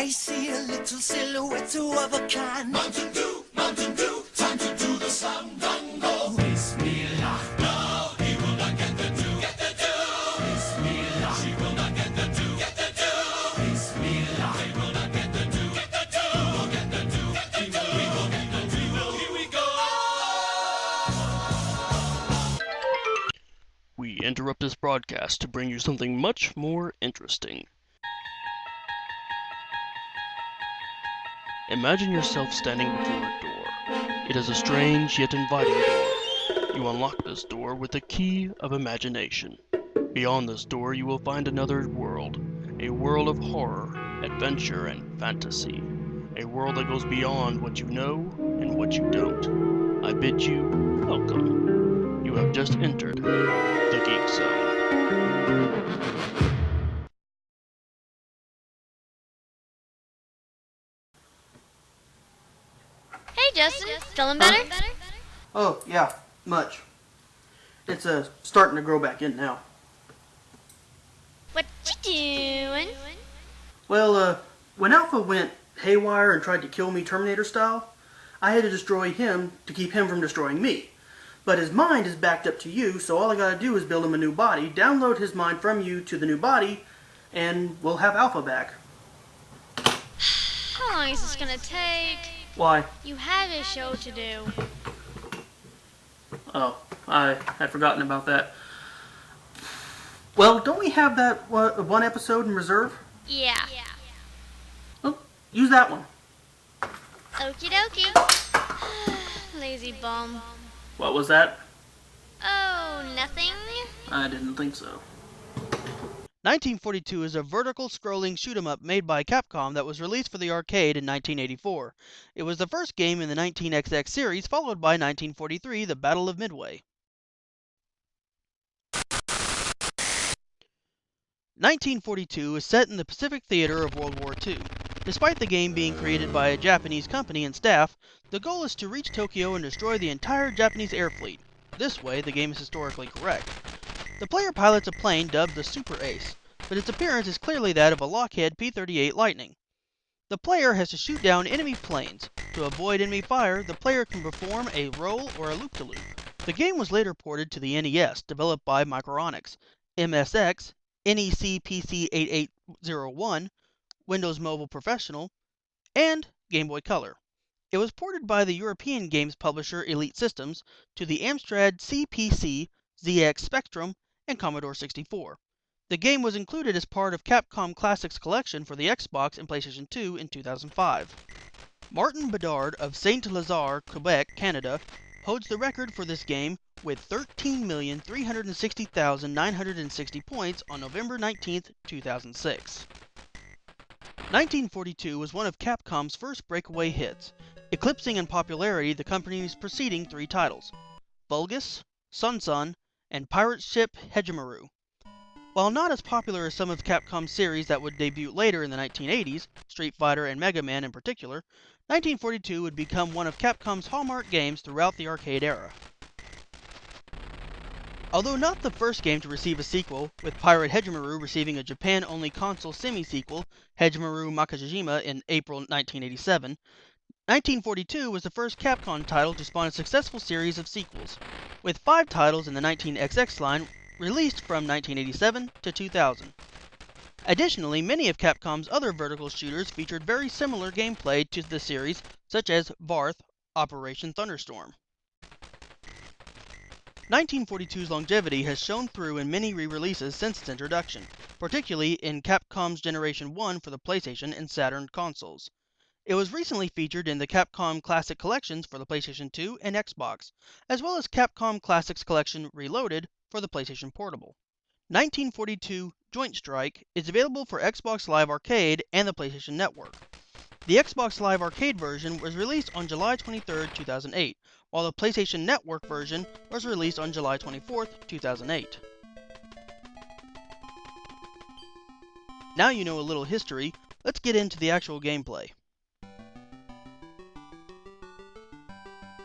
I see a little silhouette of a kind. Mountain Dew, time to do the slam dunk go. Bismillah, no, he will not get the dew. Get the dew. Bismillah, she will not get the dew. Get the dew. Bismillah, they will not get the dew. Get the dew. We will get the dew. Get the dew. We will get the dew. Here we go. We interrupt this broadcast to bring you something much more interesting. Imagine yourself standing before a door. It is a strange yet inviting door. You unlock this door with the key of imagination. Beyond this door you will find another world. A world of horror, adventure, and fantasy. A world that goes beyond what you know and what you don't. I bid you welcome. You have just entered the Geek Zone. Hey Justin, feeling better? Oh, yeah, much. It's starting to grow back in now. What you doing? Well, when Alpha went haywire and tried to kill me Terminator style, I had to destroy him to keep him from destroying me. But his mind is backed up to you, so all I gotta do is build him a new body, download his mind from you to the new body, and we'll have Alpha back. How long is this gonna take? Why? You have a show to do. Oh, I had forgotten about that. Well, don't we have that one episode in reserve? Yeah. Well, use that one. Okie dokie. Lazy bum. What was that? Oh, nothing? I didn't think so. 1942 is a vertical scrolling shoot-'em-up made by Capcom that was released for the arcade in 1984. It was the first game in the 19XX series, followed by 1943, The Battle of Midway. 1942 is set in the Pacific Theater of World War II. Despite the game being created by a Japanese company and staff, the goal is to reach Tokyo and destroy the entire Japanese air fleet. This way, the game is historically correct. The player pilots a plane dubbed the Super Ace, but its appearance is clearly that of a Lockheed P-38 Lightning. The player has to shoot down enemy planes. To avoid enemy fire, the player can perform a roll or a loop-de-loop. The game was later ported to the NES, developed by Micronix, MSX, NEC PC-8801, Windows Mobile Professional, and Game Boy Color. It was ported by the European games publisher Elite Systems to the Amstrad CPC, ZX Spectrum, and Commodore 64. The game was included as part of Capcom Classics Collection for the Xbox and PlayStation 2 in 2005. Martin Bedard of Saint-Lazare, Quebec, Canada, holds the record for this game with 13,360,960 points on November 19, 2006. 1942 was one of Capcom's first breakaway hits, eclipsing in popularity the company's preceding three titles, Vulgus, Sun, and Pirate Ship Hegemuru. While not as popular as some of Capcom's series that would debut later in the 1980s, Street Fighter and Mega Man in particular, 1942 would become one of Capcom's hallmark games throughout the arcade era. Although not the first game to receive a sequel, with Pirate Hegemuru receiving a Japan-only console semi-sequel, Hegemuru Makajima, in April 1987, 1942 was the first Capcom title to spawn a successful series of sequels, with 5 titles in the 19XX line released from 1987 to 2000. Additionally, many of Capcom's other vertical shooters featured very similar gameplay to the series, such as Varth, Operation Thunderstorm. 1942's longevity has shown through in many re-releases since its introduction, particularly in Capcom's Generation 1 for the PlayStation and Saturn consoles. It was recently featured in the Capcom Classic Collections for the PlayStation 2 and Xbox, as well as Capcom Classics Collection Reloaded for the PlayStation Portable. 1942 Joint Strike is available for Xbox Live Arcade and the PlayStation Network. The Xbox Live Arcade version was released on July 23, 2008, while the PlayStation Network version was released on July 24, 2008. Now you know a little history, let's get into the actual gameplay.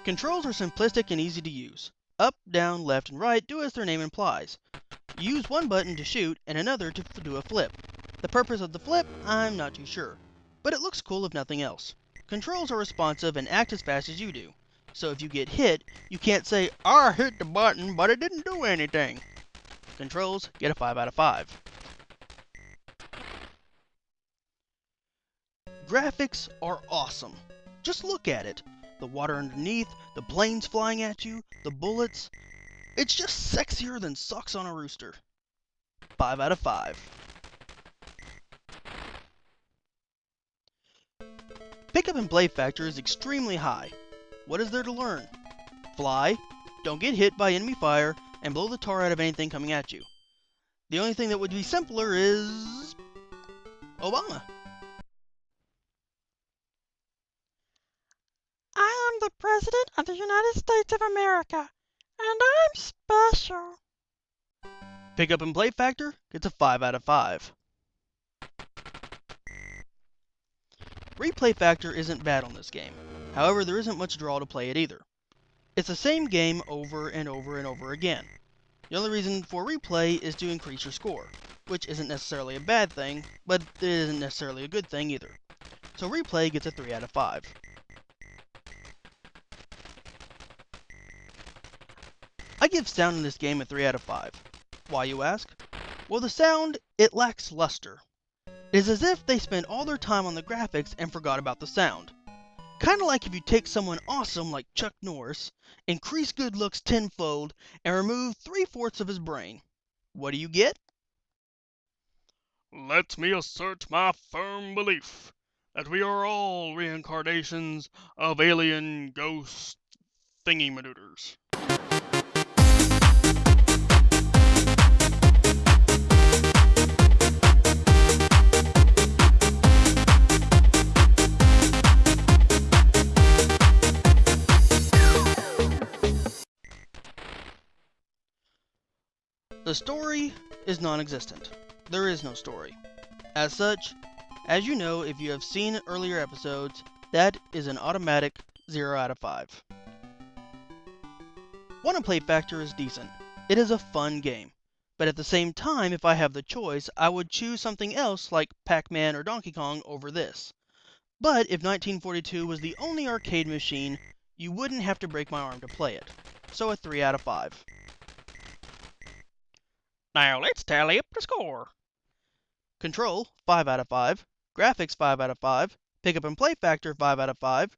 Controls are simplistic and easy to use. Up, down, left, and right do as their name implies. You use one button to shoot and another to do a flip. The purpose of the flip, I'm not too sure. but it looks cool if nothing else. Controls are responsive and act as fast as you do, so if you get hit, you can't say, "I hit the button, but it didn't do anything." Controls get a 5 out of 5. Graphics are awesome. Just look at it. The water underneath, the planes flying at you, the bullets. It's just sexier than socks on a rooster. 5 out of 5. Pickup and play factor is extremely high. What is there to learn? Fly, don't get hit by enemy fire, and blow the tar out of anything coming at you. The only thing that would be simpler is Obama. I am the President of the United States of America, and I'm special. Pickup and play factor gets a 5 out of 5. Replay factor isn't bad on this game. However, there isn't much draw to play it either. It's the same game over and over and over again. The only reason for replay is to increase your score, which isn't necessarily a bad thing, but it isn't necessarily a good thing either. So replay gets a 3 out of 5. I give sound in this game a 3 out of 5. Why, you ask? Well, the sound, it lacks luster. It is as if they spent all their time on the graphics and forgot about the sound. Kinda like if you take someone awesome like Chuck Norris, increase good looks tenfold, and remove 3/4 of his brain. What do you get? Let me assert my firm belief that we are all reincarnations of alien ghost thingy-madooders. The story is non-existent. There is no story. As such, as you know if you have seen earlier episodes, that is an automatic 0 out of 5. Wanna play factor is decent. It is a fun game. But at the same time, if I have the choice, I would choose something else like Pac-Man or Donkey Kong over this. But if 1942 was the only arcade machine, you wouldn't have to break my arm to play it. So a 3 out of 5. Now let's tally up the score. Control, 5 out of 5. Graphics, 5 out of 5. Pickup and play factor, 5 out of 5.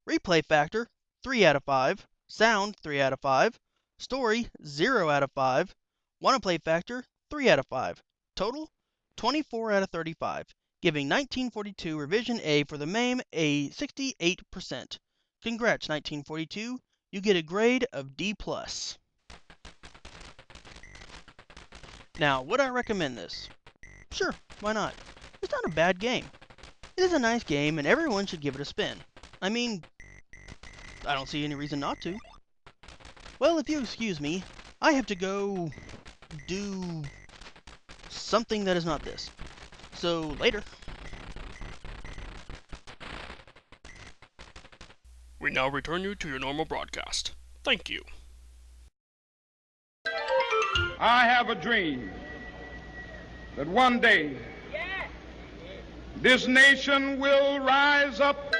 Replay factor, 3 out of 5. Sound, 3 out of 5. Story, 0 out of 5. Wanna play factor, 3 out of 5. Total, 24 out of 35, giving 1942 Revision A for the MAME a 68%. Congrats, 1942. You get a grade of D+. Now, would I recommend this? Sure, why not? It's not a bad game. It is a nice game, and everyone should give it a spin. I mean, I don't see any reason not to. Well, if you excuse me, I have to go do something that is not this. So, later. We now return you to your normal broadcast. Thank you. I have a dream that one day this nation will rise up